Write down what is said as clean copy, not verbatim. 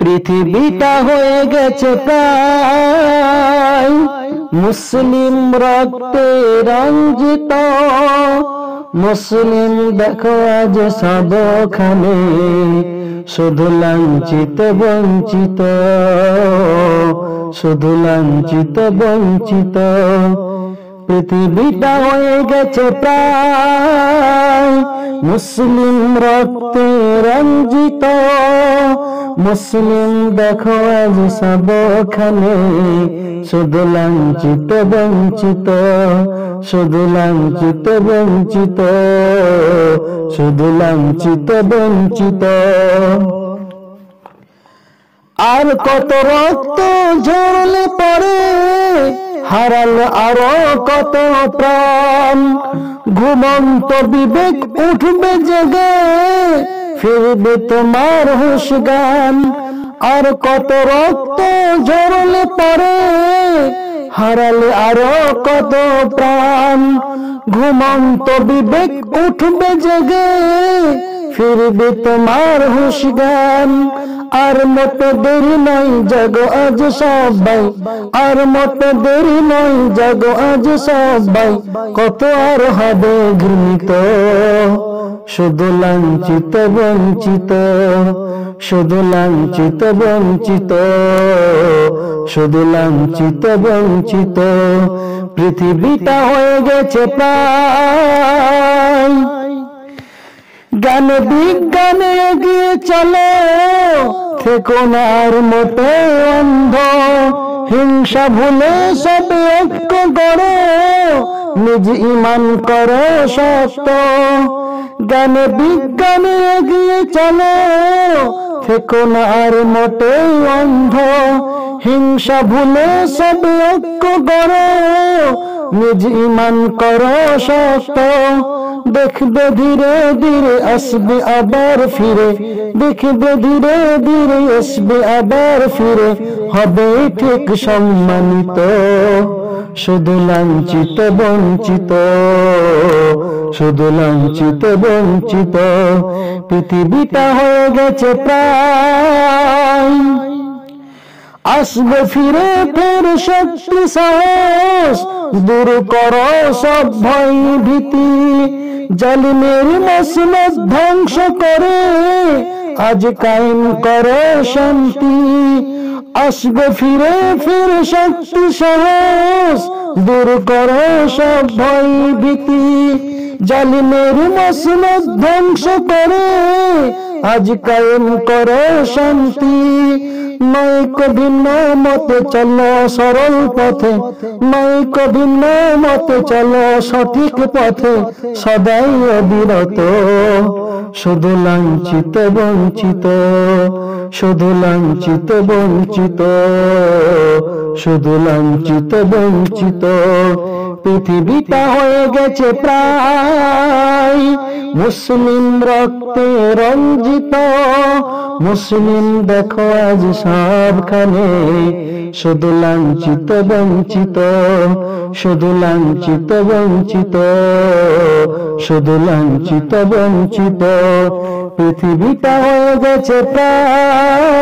পৃথিবীটা হয়ে গেছে প্রায় মুসলিম রক্তে রঞ্জিত। মুসলিম দেখো আজ সবখানে শুধু লাঞ্ছিত বঞ্চিত, শুধু লাঞ্ছিত বঞ্চিত। পৃথিবীটা হয়ে গেছে প্রায় মুসলিম রক্তে রঞ্জিত। মুসলিম দেখো আজ সবখানে শুধু লাঞ্ছিত বঞ্চিত, শুধু লাঞ্ছিত বঞ্চিত, শুধু লাঞ্ছিত বঞ্চিত। আর কত রক্ত ঝরলে পরে হারাল আরো কত প্রাণ। ঘুমন্ত বিবেক উঠবে জেগে ফিরবে তোমার হুঁশ জ্ঞান। আর কত রক্ত ঝরলে পরে হারালে আরো কত প্রাণ। ঘুমন্ত বিবেক উঠবে জেগে ফিরবে তোমার হুঁশ জ্ঞান। আর মতো দেরি নয় জাগো আজ সবাই, আর মতো দেরি নয় জাগো আজ সবাই। কত আর হবে ঘৃণিত শুধু লাঞ্ছিত বঞ্চিত, শুধু লাঞ্ছিত বঞ্চিত, শুধু লাঞ্ছিত বঞ্চিত। পৃথিবীটা হয়ে গেছে প্রায় জ্ঞান বিজ্ঞানে এগিয়ে চলো, থেকো না আর মোটে অন্ধ। হিংসা ভুলে সব ঐক্য গড়ো, নিজ ঈমান করো শক্ত। জ্ঞান বিজ্ঞানে এগিয়ে চলো, থেকো না আর মোটে অন্ধ। হিংসা ভুলে সব ঐক্য গড়ো, নিজ ঈমান করো শক্ত। দেখবে ধীরে ধীরে আসবে আবার ফিরে, দেখবে ধীরে ধীরে আসবে আবার ফিরে। হবে ঠিক সম্মানিত শুধু লাঞ্ছিত বঞ্চিত, শুধু লাঞ্ছিত বঞ্চিত। পৃথিবীটা হয়ে গেছে প্রায় আসবে ফিরে ফের শক্তি সাহস। দূর করো সব ভয় ভীতি, জালিমের মসনদ ধ্বংস করে আজ কায়েম করো শান্তি। আসবে ফিরে ফের শক্তি সাহস, দূর করো সব ভয় ভীতি। জালিমের মসনদ ধ্বংস করে আজ কায়েম করো শান্তি। নৈক ভিন্ন মতে চলো সরল পথে, নৈক ভিন্ন মতে চলো সঠিক পথে। সদাই অবিরত শুধু লাঞ্ছিত বঞ্চিত, শুধু লাঞ্ছিত বঞ্চিত, শুধু লাঞ্ছিত বঞ্চিত। পৃথিবীটা হয়ে গেছে প্রায় মুসলিম রক্তে রঞ্জিত। মুসলিম দেখো আজ সবখানে শুধু লাঞ্ছিত বঞ্চিত, শুধু লাঞ্ছিত বঞ্চিত, শুধু লাঞ্ছিত বঞ্চিত। পৃথিবীটা হয়ে গেছে প্রায়